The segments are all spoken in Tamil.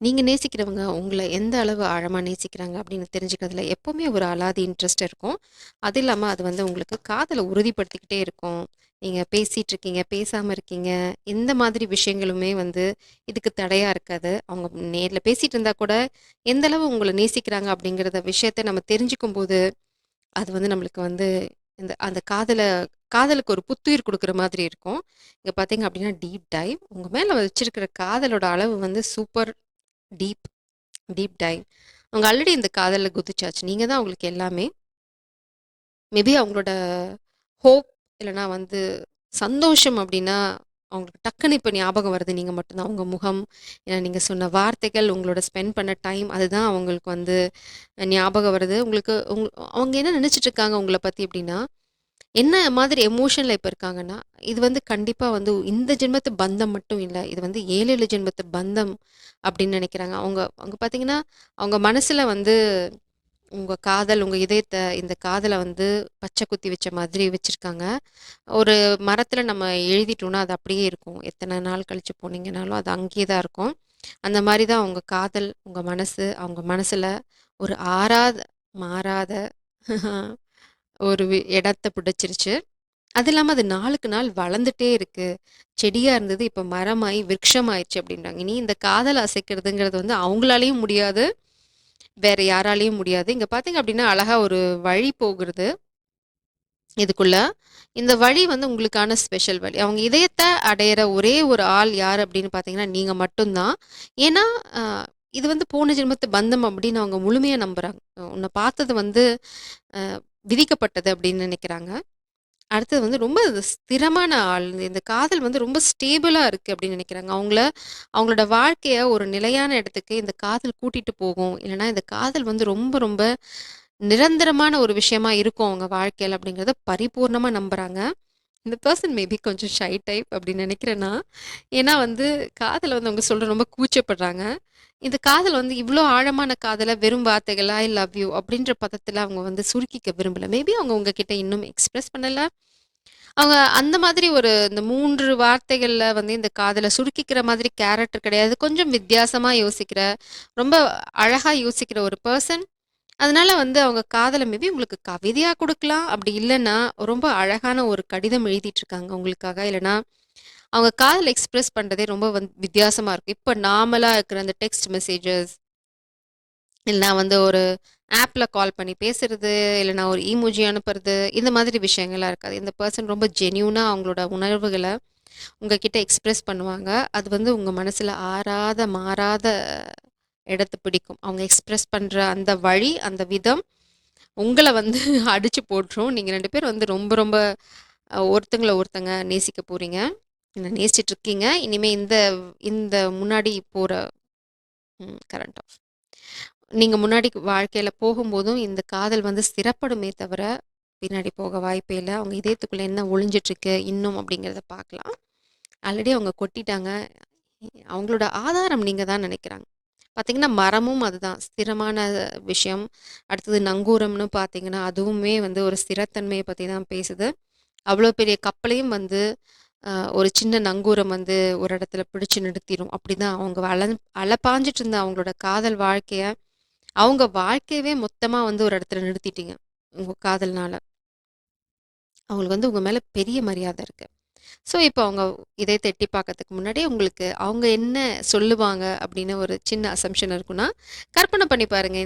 நீங்க நேசிக்கிறவங்க உங்கள எந்த அளவு ஆழமா நேசிக்கிறாங்க அப்படின்னு தெரிஞ்சுக்கிறதுல எப்பவுமே ஒரு அலாதி இன்ட்ரெஸ்ட் இருக்கும். அது இல்லாம அது வந்து உங்களுக்கு காதல உறுதிப்படுத்திக்கிட்டே இருக்கும். நீங்க பேசிட்டு இருக்கீங்க, பேசாம இருக்கீங்க. இந்த மாதிரி விஷயங்களுமே வந்து இதுக்கு தடையா இருக்காது. அவங்க நேர்ல பேசிட்டு இருந்தா கூட, எந்த அளவு உங்கள நேசிக்கிறாங்க அப்படிங்கிறத விஷயத்த நம்ம தெரிஞ்சுக்கும்போது, அது வந்து நம்மளுக்கு வந்து அந்த காதலுக்கு ஒரு புத்துயிர் குடுக்குற மாதிரி இருக்கும். இங்க பார்த்தீங்க அப்படின்னா, டீப் டைவ். உங்க மேல வச்சிருக்கிற காதலோட அளவு வந்து சூப்பர் டீப். Deep dive. அவங்க ஆல்ரெடி இந்த காதல்ல குதிச்சாச்சு. நீங்க தான் அவங்களுக்கு எல்லாமே. மேபி அவங்களோட ஹோப் இல்லன்னா வந்து சந்தோஷம் அப்டின்னா, அவங்களுக்கு டக்குனு இப்ப ஞாபகம் வருது நீங்க மட்டும் தான். உங்க முகம், ஏன்னா நீங்க சொன்ன வார்த்தைகள், உங்களோட ஸ்பெண்ட் பண்ண டைம் அதுதான் அவங்களுக்கு வந்து ஞாபகம் வருது. உங்களுக்கு அவங்க என்ன நெனச்சுட்டு இருக்காங்க உங்கள பத்தி அப்டின்னா, என்ன மாதிரி எமோஷன்ல இப்ப இருக்காங்கன்னா, இது வந்து கண்டிப்பா வந்து இந்த ஜென்மத்து பந்தம் மட்டும் இல்ல. இது வந்து 7, 7 ஜென்மத்து பந்தம் அப்டின்னு நெனைக்கிறாங்க. அவங்க அவங்க பார்த்தீங்கன்னா, அவங்க மனசுல வந்து உங்க காதல், உங்க இதயத்த இந்த காதல வந்து பச்சை குத்தி வச்ச மாதிரி வச்சிருக்காங்க. ஒரு மரத்துல நம்ம எழுதிட்டோம்னா, அது அப்படியே இருக்கும். எத்தன நாள் கழிச்சு போனீங்கனாலும், அது அங்கேயே தான் இருக்கும். அந்த மாரி தான் உங்க காதல், உங்க மனசு, அவங்க மனசுல ஒரு ஆறாத, மாறாத ஒரு இடத்த பிடிச்சிருச்சு. அது இல்லாம அது நாளுக்கு நாள் வளர்ந்துட்டே இருக்கு. செடியா இருந்தது, இப்ப மரமாயி விருட்சமாயிருச்சு அப்படின்றாங்க. இனி இந்த காதல அசைக்கிறதுங்கிறது வந்து அவங்களாலயும் முடியாது. வேற யாராலயும் முடியாது. இங்க பார்த்தீங்க அப்படின்னா, அழகா ஒரு வழி போகுறது இதுக்குள்ள. இந்த வழி வந்து உங்களுக்கான ஸ்பெஷல் வழி. அவங்க இதயத்த அடையிற ஒரே ஒரு ஆள் யார் அப்படின்னு பார்த்தீங்கன்னா, நீங்க மட்டும் தான். ஏன்னா, அ இது வந்து போன ஜென்மத்து பந்தம் அப்படின்னு அவங்க முழுமையா நம்புறாங்க. உன்ன பார்த்தது வந்து அ விதிக்கப்பட்டது அப்படின்னு நினைக்கிறாங்க. அடுத்தது வந்து ரொம்ப ஸ்திரமான ஆள். இந்த காதல் வந்து ரொம்ப ஸ்டேபிளா இருக்கு அப்படின்னு நினைக்கிறாங்க. அவங்களோட வாழ்க்கைய ஒரு நிலையான இடத்துக்கு இந்த காதல் கூட்டிட்டு போகும். இல்லன்னா இந்த காதல் வந்து ரொம்ப ரொம்ப நிரந்தரமான ஒரு விஷயமா இருக்கும் அவங்க வாழ்க்கையில அப்படிங்கிறத பரிபூர்ணமா நம்புறாங்க. இந்த பெர்சன் மேபி கொஞ்சம் ஷை டைப் அப்படின்னு நினைக்கிறேன் நான். ஏன்னா வந்து காதல வந்து அவங்க சொல்ல ரொம்ப கூச்சப்படுறாங்க. இந்த காதல் வந்து இவ்ளோ ஆழமான காதல வெறும் வார்த்தைகள் "ஐ லவ் யூ" அப்படின்ற பதத்துல அவங்க வந்து சுருக்கிக்க விரும்பல. மேபி அவங்க உங்ககிட்ட இன்னும் எக்ஸ்பிரஸ் பண்ணல. அவங்க அந்த மாதிரி இந்த 3 வார்த்தைகள்ல வந்து இந்த காதல சுருக்கிக்கிற மாதிரி கேரக்டர் கிடையாது. கொஞ்சம் வித்தியாசமா யோசிக்கிற, ரொம்ப அழகா யோசிக்கிற ஒரு பெர்சன். அதனால வந்து அவங்க காதல மேபி உங்களுக்கு கவிதையா குடுக்கலாம். அப்படி இல்லன்னா, ரொம்ப அழகான ஒரு கடிதம் எழுதிட்டு இருக்காங்க உங்களுக்காக. இல்லன்னா, அவங்க காதல எக்ஸ்பிரஸ் பண்றதே ரொம்ப வித்தியாசமா இருக்கும். இப்ப நார்மலா இருக்கிற அந்த டெக்ஸ்ட் மெசேஜஸ், இல்லன்னா வந்து ஒரு ஆப்ல கால் பண்ணி பேசுறது, இல்லன்னா ஒரு இமோஜி அனுப்புறது, இந்த மாதிரி விஷயங்கள்லாம் இருக்காது. இந்த பெர்சன் ரொம்ப ஜென்யூனா அவங்களோட உணர்வுகள உங்ககிட்ட எக்ஸ்பிரஸ் பண்ணுவாங்க. அது வந்து உங்க மனசுல ஆறாத, மாறாத இடத்த பிடிக்கும். அவங்க எக்ஸ்பிரஸ் பண்ற அந்த வழி, அந்த விதம் உங்கள வந்து அடிச்சு போட்டுரும். நீங்க 2 பேரும் வந்து ரொம்ப ரொம்ப ஒருத்தங்கள ஒருத்தங்க நேசிக்க போறீங்க. நேசிச்சுட்டு இருக்கீங்க. இனிமே இந்த இந்த முன்னாடி போற கரண்ட் ஆஃப். நீங்க முன்னாடி வாழ்க்கையில போகும்போதும் இந்த காதல் வந்து ஸ்திரப்படுமே தவிர, பின்னாடி போக வாய்ப்பே இல்ல. அவங்க இதயத்துக்குள்ள என்ன ஒளிஞ்சிட்டு இருக்கு இன்னும் அப்படிங்கிறத பார்க்கலாம். ஆல்ரெடி அவங்க கொட்டிட்டாங்க. அவங்களோட ஆதாரம் நீங்க தான் நினைக்கிறாங்க. பார்த்தீங்கன்னா, மரமும் அதுதான். ஸ்திரமான விஷயம். அடுத்தது நங்கூரம்னு பார்த்தீங்கன்னா, அதுவுமே வந்து ஒரு ஸ்திரத்தன்மைய பத்தி தான் பேசுது. அவ்வளோ பெரிய கப்பலையும் வந்து ஒரு சின்ன நங்கூரம் வந்து ஒரு இடத்துல பிடிச்சு நிறுத்திரும். அப்படிதான் அவங்க அலைப்பாஞ்சுட்டு இருந்த அவங்களோட காதல் வாழ்க்கைய, அவங்க வாழ்க்கையவே மொத்தமா வந்து ஒரு இடத்துல நிறுத்திட்டீங்க. உங்க காதல்னால. அவங்களுக்கு வந்து உங்க மேல பெரிய மரியாதை இருக்கு. ஸோ, இப்போ அவங்க இதயத்த எட்டி பார்க்கறதுக்கு முன்னாடி உங்களுக்கு அவங்க என்ன சொல்லுவாங்க அப்படின்னு ஒரு சின்ன அசம்ப்ஷன் இருக்குன்னா, கற்பனை பண்ணி பாருங்க.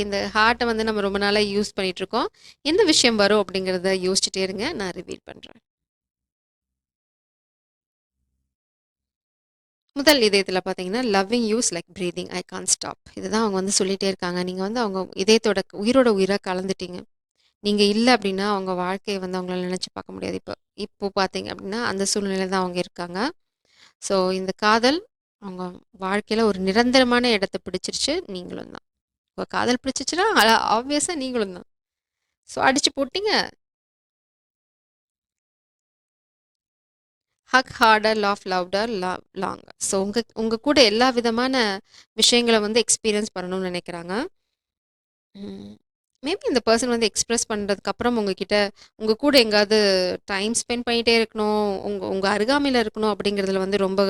இந்த ஹார்ட்ட வந்து நம்ம ரொம்ப நாளா யூஸ் பண்ணிட்டுருக்கோம். என்ன விஷயம் வரும் அப்படிங்கிறத யோசிச்சுட்டே இருங்க. நான் ரிவீல் பண்றேன். முதல் இதயத்தில பார்த்தீங்கன்னா, "loving you is like breathing. I can't stop." இதுதான் அவங்க வந்து சொல்லிட்டே இருக்காங்க. நீங்க வந்து அவங்க இதயத்தோட உயிரோட உயிரா கலந்துட்டீங்க. நீங்க இல்ல அப்படின்னா, அவங்க வாழ்க்கைய வந்து அவங்களால நினைச்சு பார்க்க முடியாது. இப்போ பார்த்தீங்க அப்படின்னா, அந்த சூழ்நிலையில தான் அவங்க இருக்காங்க. ஸோ இந்த காதல் அவங்க வாழ்க்கையில ஒரு நிரந்தரமான இடத்த பிடிச்சிருச்சு. நீங்களும் தான். உங்க காதல் பிடிச்சிச்சுன்னா, ஆப்வியஸா நீங்களும் தான். ஸோ அடிச்சு போட்டீங்க. Hug harder, laugh louder, longer. So உங்க உங்க கூட எல்லா விதமான விஷயங்கள வந்து எக்ஸ்பீரியன்ஸ் பண்ணணும்னு நினைக்கிறாங்க. ம். மேபி இந்த பெர்சன் வந்து எக்ஸ்பிரஸ் பண்றதுக்கு அப்புறம் உங்ககிட்ட உங்க கூட எங்கேயாவது டைம் ஸ்பெண்ட் பண்ணிட்டே இருக்கணும், உங்க உங்க அருகாமையில இருக்கணும் அப்படிங்கிறதுல வந்து ரொம்ப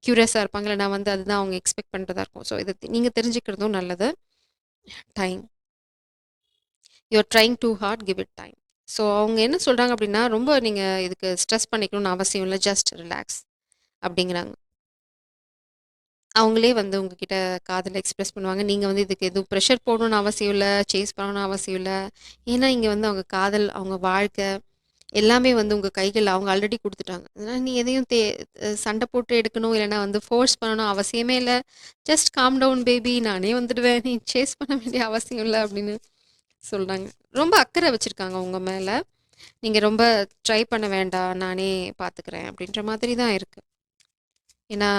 கியூரியஸா இருப்பாங்க. இல்ல நான் வந்து அதுதான் அவங்க எக்ஸ்பெக்ட் பண்றதா இருக்கும். ஸோ இத நீங்க தெரிஞ்சுக்கிறதும் நல்லது. Time. You are trying too hard, give it time. So அவங்க என்ன சொல்றாங்க அப்படின்னா, ரொம்ப நீங்க இதுக்கு ஸ்ட்ரெஸ் பண்ணிக்கணும்னு அவசியம் இல்ல. ஜஸ்ட் ரிலாக்ஸ் அப்படிங்கிறாங்க. அவங்களே வந்து உங்ககிட்ட காதல எக்ஸ்பிரஸ் பண்ணுவாங்க. நீங்க வந்து இதுக்கு எதுவும் ப்ரெஷர் போடணும்னு அவசியம் இல்ல. சேஸ் பண்ணணும்னு அவசியம் இல்ல. ஏன்னா, இங்க வந்து அவங்க காதல், அவங்க வாழ்க்கை எல்லாமே வந்து உங்க கைகள்ல அவங்க ஆல்ரெடி குடுத்துட்டாங்க. அதனால நீ எதையும் சண்டை போட்டு எடுக்கணும், இல்லன்னா வந்து ஃபோர்ஸ் பண்ணணும் அவசியமே இல்ல. ஜஸ்ட் காம் டவுன் பேபி நானே வந்துடுவேன். நீ சேஸ் பண்ண வேண்டிய அவசியம் இல்ல அப்படின்னு சொல்றாங்க. ரொம்ப அக்கறை வச்சிருக்காங்க உங்க மேல. நீங்க ரொம்ப ட்ரை பண்ண வேண்டாம். நானே பார்த்துக்கிறேன் அப்படின்ற மாதிரி தான் இருக்கு. ஏன்னா,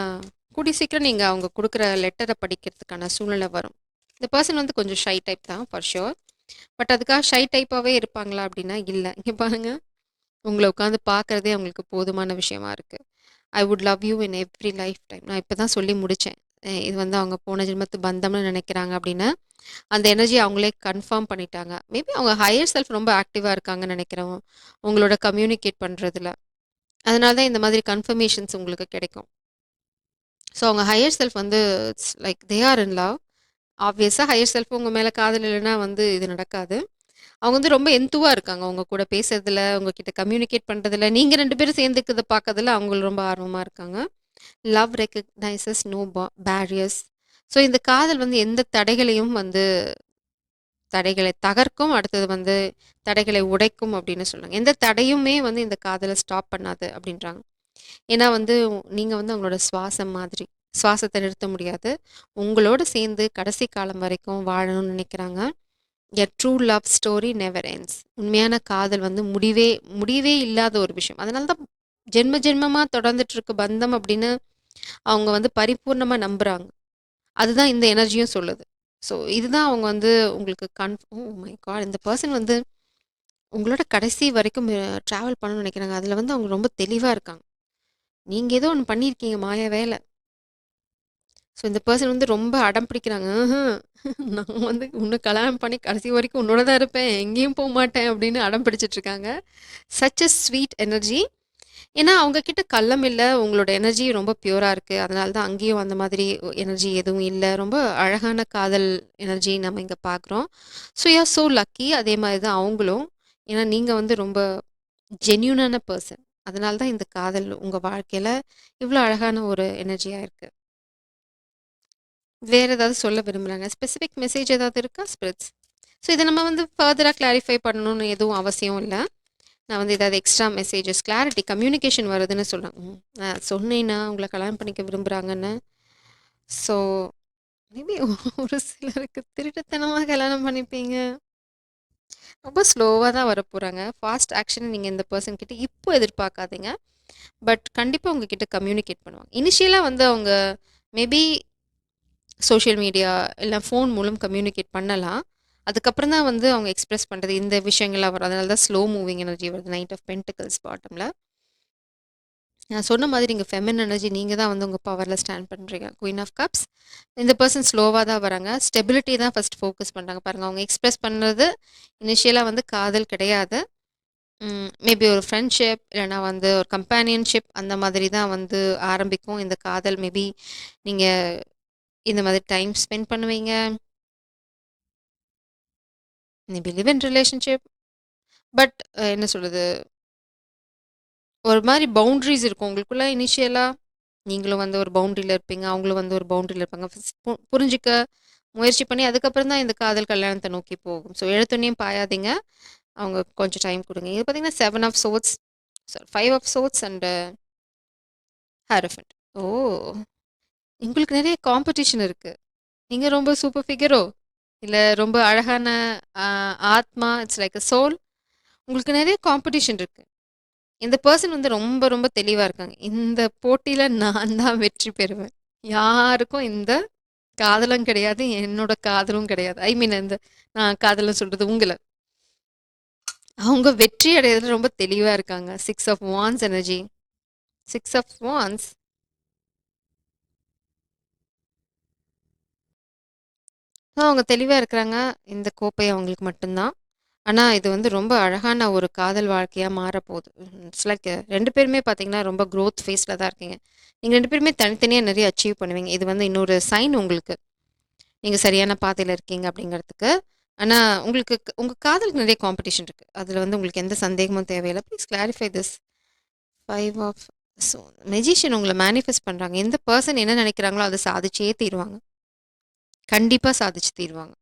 கூடிய சீக்கிரம் நீங்க அவங்க குடுக்குற லெட்டர படிக்கிறதுக்கான சூழ்நிலை வரும். இந்த பெர்சன் வந்து கொஞ்சம் ஷை டைப் தான் ஃபார் ஷூர். பட் அதுக்காக ஷை டைப்பாவே இருப்பாங்களா அப்படின்னா, இல்ல. இங்க பாருங்க, உங்கள உட்காந்து பார்க்கிறதே அவங்களுக்கு போதுமான விஷயமா இருக்கு. I would love you in every life time. நான் இப்ப தான் சொல்லி முடிச்சேன். இது வந்து அவங்க போன ஜென்மத்து பந்தம்னு நினைக்கிறாங்க அப்படின்னு, அந்த எனர்ஜி அவங்களே கன்ஃபார்ம் பண்ணிட்டாங்க. மேபி அவங்க ஹையர் செல்ஃப் ரொம்ப ஆக்டிவா இருக்காங்கன்னு நினைக்கிறேன். உங்களோட கம்யூனிகேட் பண்றதுல. அதனால தான் இந்த மாதிரி கன்ஃபர்மேஷன்ஸ் உங்களுக்கு கிடைக்கும். ஸோ அவங்க ஹையர் செல்ஃப் வந்து it's like they are in love. ஆப்வியஸா ஹையர் செல்ஃப் உங்க மேல காதல் இல்லைன்னா வந்து இது நடக்காது. அவங்க வந்து ரொம்ப என்துவா இருக்காங்க. உங்க கூட பேசுறதுல, உங்ககிட்ட கம்யூனிகேட் பண்றதுல, நீங்க 2 பேரும் சேர்ந்துக்கிறத பார்க்கறதுல அவங்க ரொம்ப ஆர்வமா இருக்காங்க. Love recognizes no barriers. So இந்த காதல் வந்து எந்த தடைகளையும் வந்து தடைகளை தகர்க்கும், அடுத்தது வந்து தடைகளை உடைக்கும் அப்படின்னு சொல்றாங்க. எந்த தடையுமே வந்து இந்த காதல ஸ்டாப் பண்ணாது அப்படின்றாங்க. ஏன்னா வந்து நீங்க வந்து அவங்களோட சுவாசம் மாதிரி. சுவாசத்த நிறுத்த முடியாது. உங்களோட சேர்ந்து கடைசி காலம் வரைக்கும் வாழணும்னு நினைக்கிறாங்க. எ true love story never ends. உண்மையான காதல் வந்து முடிவே முடிவே இல்லாத ஒரு விஷயம். அதனால தான் ஜென்ம ஜென்மமா தொடர்ந்துட்டு இருக்க பந்தம் அப்படின்னு அவங்க வந்து பரிபூர்ணமா நம்புறாங்க. அதுதான் இந்த எனர்ஜியும் சொல்லுது. ஸோ இதுதான் அவங்க வந்து உங்களுக்கு ஓ மை காட்! இந்த பெர்சன் வந்து உங்களோட கடைசி வரைக்கும் ட்ராவல் பண்ணணும்னு நினைக்கிறாங்க. அதுல வந்து அவங்க ரொம்ப தெளிவா இருக்காங்க. நீங்க ஏதோ ஒண்ணு பண்ணியிருக்கீங்க மாய வேல. ஸோ இந்த பெர்சன் வந்து ரொம்ப அடம் பிடிக்கிறாங்க. நான் வந்து உன்ன கல்யாணம் பண்ணி கடைசி வரைக்கும் உன்னோட தான் இருப்பேன். எங்கேயும் போமாட்டேன் அப்படின்னு அடம் பிடிச்சிட்டு இருக்காங்க. Such a sweet energy. ஏன்னா அவங்க கிட்ட கள்ளம் இல்ல. உங்களோட எனர்ஜி ரொம்ப பியூரா இருக்கு. அதனால தான் அங்கேயும் அந்த மாதிரி எனர்ஜி எதுவும் இல்ல. ரொம்ப அழகான காதல் எனர்ஜி நம்ம இங்க பார்க்குறோம். So you are so lucky. அதே மாதிரி தான் அவங்களும். ஏன்னா நீங்க வந்து ரொம்ப ஜென்யூனான பெர்சன். அதனால தான் இந்த காதல் உங்க வாழ்க்கையில இவ்ளோ அழகான ஒரு எனர்ஜியா இருக்கு. வேற ஏதாவது சொல்ல விரும்புறாங்க? ஸ்பெசிஃபிக் மெசேஜ் ஏதாவது இருக்கா ஸ்பிரிட்ஸ்? ஸோ இத நம்ம வந்து ஃபர்தரா கிளாரிஃபை பண்ணணும்னு எதுவும் அவசியம் இல்ல. நான் வந்து ஏதாவது எக்ஸ்ட்ரா மெசேஜஸ், கிளாரிட்டி, கம்யூனிகேஷன் வருதுன்னு சொல்றாங்க. நான் சொன்னேன்னா, உங்கள கல்யாணம் பண்ணிக்க விரும்புறாங்கன்னு. ஸோ மேபி ஒரு சிலருக்கு திருட்டுத்தனமா கல்யாணம் பண்ணிப்பீங்க. ரொம்ப ஸ்லோவா தான் வரப்போறாங்க. ஃபாஸ்ட் ஆக்ஷன் நீங்க இந்த பெர்சன் கிட்ட இப்போ எதிர்பார்க்காதீங்க. பட் கண்டிப்பா உங்ககிட்ட கம்யூனிகேட் பண்ணுவாங்க. இனிஷியலா வந்து அவங்க மேபி சோஷியல் மீடியா இல்ல ஃபோன் மூலம் கம்யூனிகேட் பண்ணலாம். அதுக்கப்புறம் தான் வந்து அவங்க எக்ஸ்பிரஸ் பண்றது. இந்த விஷயங்கள்லாம் வரும். அதனால தான் ஸ்லோ மூவிங் எனர்ஜி வருது. நைட் ஆஃப் பென்டிகல்ஸ் பாட்டம்ல. நான் சொன்ன மாதிரி இங்க ஃபெமின் எனர்ஜி நீங்க தான் வந்து உங்க பவர்ல ஸ்டாண்ட் பண்றீங்க. Queen of cups. இந்த பெர்சன் ஸ்லோவா தான் வராங்க. ஸ்டெபிலிட்டி தான் ஃபர்ஸ்ட் ஃபோக்கஸ் பண்றாங்க. பாருங்க அவங்க எக்ஸ்பிரஸ் பண்ணது இனிஷியலா வந்து காதல் கிடையாது. மேபி ஒரு ஃப்ரெண்ட்ஷிப் இல்லைனா வந்து ஒரு கம்பேனியன்ஷிப் அந்த மாதிரி தான் வந்து ஆரம்பிக்கும். இந்த காதல் மேபி நீங்க இந்த மாதிரி டைம் ஸ்பெண்ட் பண்ணுவீங்க. Maybe live in relationship. But என்ன சொல்றது? ஒரு மாரி பவுண்டரீஸ் இருக்கும். உங்களுக்குள்ள இனிஷியலா நீங்களும் வந்து ஒரு பவுண்டரில இருப்பீங்க. அவங்களும் வந்து ஒரு பவுண்டரில இருப்பாங்க. ஃபர்ஸ்ட் புரிஞ்சுக்க முயற்சி பண்ணி அதுக்கப்புறம் தான் இந்த காதல் கல்யாணத்த நோக்கி போகும். ஸோ எடுத்தோனயும் பாயாதீங்க. அவங்க கொஞ்சம் டைம் குடுங்க. இது பார்த்தீங்கன்னா 7 of sorts, 5 of sorts and ஹேரோஃபன்ட். ஓ! உங்களுக்கு நெறைய காம்படிஷன் இருக்கு. நீங்க ரொம்ப சூப்பர் ஃபிகரோ? இல்ல ரொம்ப அழகான அ ஆத்மா, இட்ஸ் லைக் அ சோல். உங்களுக்கு நெறைய காம்படிஷன் இருக்கு. இந்த பெர்சன் வந்து ரொம்ப ரொம்ப தெளிவா இருக்காங்க. இந்த போட்டியில நான் தான் வெற்றி பெறுவேன். யாருக்கும் இந்த காதலும் கிடையாது. என்னோட காதலும் கிடையாது. ஐ மீன் இந்த நான் காதல்ன்னு சொல்றது உங்கள. அவங்க வெற்றி அடையறதுல ரொம்ப தெளிவா இருக்காங்க. 6 of wands energy. 6 of wands. அவங்க தெளிவா இருக்கிறாங்க. இந்த கோப்பை அவங்களுக்கு மட்டும் தான். ஆனா, இது வந்து ரொம்ப அழகான ஒரு காதல் வாழ்க்கையா மாறப்போது. இட்ஸ் லைக் 2 பேருமே பார்த்தீங்கன்னா, ரொம்ப குரோத் ஃபேஸ்ல தான் இருக்கீங்க. நீங்க 2 பேருமே தனித்தனியா நெறைய அச்சீவ் பண்ணுவீங்க. இது வந்து இன்னொரு சைன் உங்களுக்கு. நீங்க சரியான பாதையில இருக்கீங்க அப்படிங்கிறதுக்கு. ஆனா, உங்களுக்கு உங்க காதலுக்கு நெறைய காம்படிஷன் இருக்கு. அதுல வந்து உங்களுக்கு எந்த சந்தேகமும் தேவையில்ல. Please clarify this. 5 of so magician உங்கள மேனிஃபெஸ்ட் பண்றாங்க. எந்த பெர்சன் என்ன நெனைக்கிறாங்களோ, அத சாதிச்சே தீருவாங்க. கண்டிப்பா சாதிச்சு தீருவாங்க.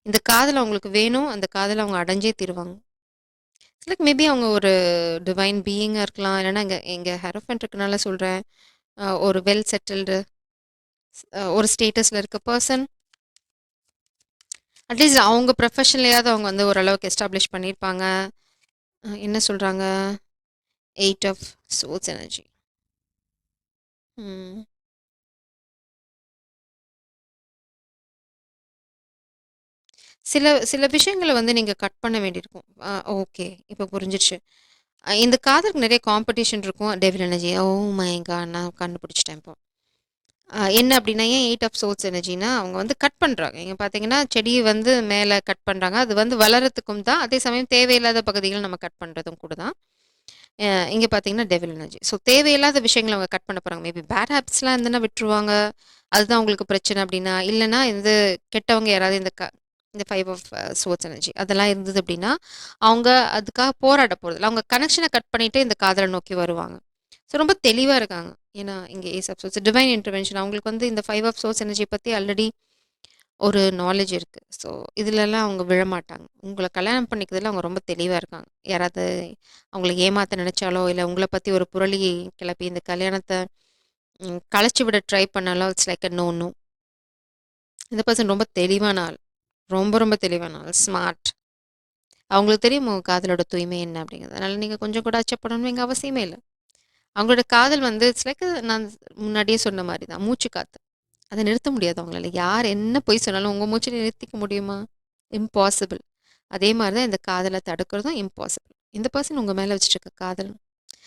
இந்த காதல் அவங்களுக்கு வேணும். அந்த காதல அவங்க அடைஞ்சே தீருவாங்க. லைக் மேபி அவங்க ஒரு டிவைன் பீயிங்கா இருக்கலாம். இல்லன்னா எங்க எங்க ஹெரோஃபண்ட் இருக்கனால சொல்றேன். ஒரு வெல் செட்டில்டு ஒரு ஸ்டேட்டஸ்ல இருக்க பெர்சன். அட்லீஸ்ட் அவங்க ப்ரொஃபஷன்லயாவது அவங்க வந்து ஓரளவுக்கு எஸ்டாப்ளிஷ் பண்ணியிருப்பாங்க. என்ன சொல்றாங்க? 8 ஆஃப் சோர்ட்ஸ் எனர்ஜி. ம். சில சில விஷயங்கள வந்து நீங்க கட் பண்ண வேண்டியிருக்கும். ஓகே. இப்ப புரிஞ்சிருச்சு. இந்த காதலுக்கு நெறைய காம்படிஷன் இருக்கும். Devil energy. Oh my god! நான் கண்டுபிடிச்சுட்டேன் இப்போ. என்ன அப்டின்னா, ஏன் 8 ஆஃப் சோர்ட்ஸ் எனர்ஜின்னா, அவங்க வந்து கட் பண்றாங்க. இங்க பார்த்தீங்கன்னா, செடிய வந்து மேல கட் பண்றாங்க. அது வந்து வளரத்துக்கும் தான். அதே சமயம் தேவையில்லாத பகுதிகள நம்ம கட் பண்றதும் கூட தான். அ இங்க பார்த்தீங்கன்னா, டெவில் எனர்ஜி. ஸோ தேவையில்லாத விஷயங்கள அவங்க கட் பண்ண போறாங்க. மேபி பேட் ஹேபிட்ஸ்லாம் இருந்ததுன்னா விட்டுருவாங்க. அதுதான் உங்களுக்கு பிரச்சனை அப்டின்னா, இல்லன்னா இது கெட்டவங்க யாராவது இந்த 5 ஆஃப் சோர்ட்ஸ் எனர்ஜி அதெல்லாம் இருந்தது அப்டின்னா, அவங்க அதுக்காக போராட போறதில்ல. அவங்க கனெக்ஷன கட் பண்ணிட்டு இந்த காதல நோக்கி வருவாங்க. ஸோ ரொம்ப தெளிவா இருக்காங்க. ஏன்னா, இங்க ace of swords divine intervention அவங்களுக்கு வந்து இந்த 5 ஆஃப் சோர்ஸ் எனர்ஜி பத்தி ஆல்ரெடி ஒரு நாலேட்ஜ் இருக்கு. ஸோ இதுலலாம் அவங்க விழமாட்டாங்க. உங்கள கல்யாணம் பண்ணிக்கிறதுல அவங்க ரொம்ப தெளிவா இருக்காங்க. யாராவது அவங்கள ஏமாத்த நெனச்சாலோ, இல்ல உங்கள பத்தி ஒரு புரளி கிளப்பி இந்த கல்யாணத்த கலைச்சு விட ட்ரை பண்ணாலோ, it's like a no, no. இந்த பெர்சன் ரொம்ப தெளிவான ஆள். ரொம்ப, ரொம்ப தெளிவான ஆள். ஸ்மார்ட். அவங்களுக்கு தெரியும் உங்க காதலோட தூய்மை என்ன அப்படிங்கிறது. அதனால நீங்க கொஞ்சம் கூட அச்சப்படணும்னு இங்க அவசியமே இல்ல. அவங்களோட காதல் வந்து இட்ஸ் லைக் நான் முன்னாடியே சொன்ன மாரி தான். மூச்சு காத்து. அத நிறுத்த முடியாது அவங்களால. யார் என்ன பொய் சொன்னாலும் உங்க மூச்ச நிறுத்திக்க முடியுமா? இம்பாசிபிள். அதே மாரி தான் இந்த காதல தடுக்கிறதும் இம்பாசிபிள். இந்த பெர்சன் உங்க மேல வச்சுட்டுருக்க காதல்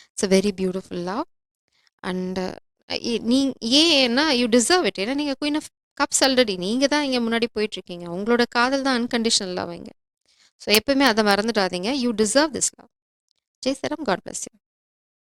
it's a very beautiful love and நீ ஏன்னா யூ டிசர்வ் இட். ஏன்னா நீங்க குயின் ஆஃப் கப்ஸ் ஆல்ரெடி. நீங்க தான் இங்க முன்னாடி போயிட்டுருக்கீங்க. உங்களோட காதல் தான் அன்கண்டிஷனல் லவ் இங்க. ஸோ எப்பவுமே அத மறந்துடாதீங்க. You deserve this love. ஜெய் சரம். God bless you.